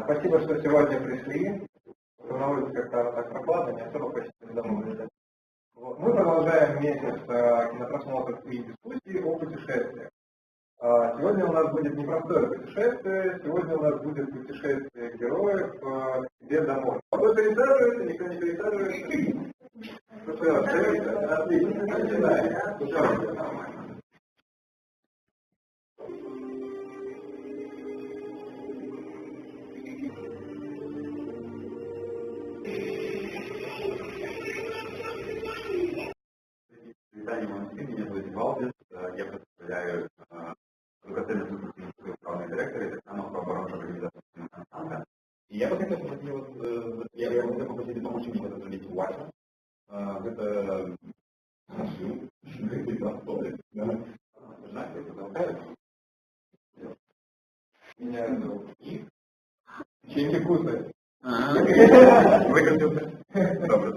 Спасибо, что сегодня пришли. На улице как-то так прохладно, не особо хочется домой летать. Вот. Мы продолжаем месяц кинопросмотров и дискуссий о путешествиях. Сегодня у нас будет непростое путешествие, сегодня у нас будет путешествие героев к себе домой. Кто пересаживается, никто не пересаживается. Ну что, отлично, начинаем. Меня зовут Валдис, я представляю драгоценную службу главного директора и так само оборону организации Константа. И я бы хотел попросить, я бы хотел попросить помочь мне разделить Вася. Это меня зовут Ив. Чем не вкусно? Вы компьютер. Добрый.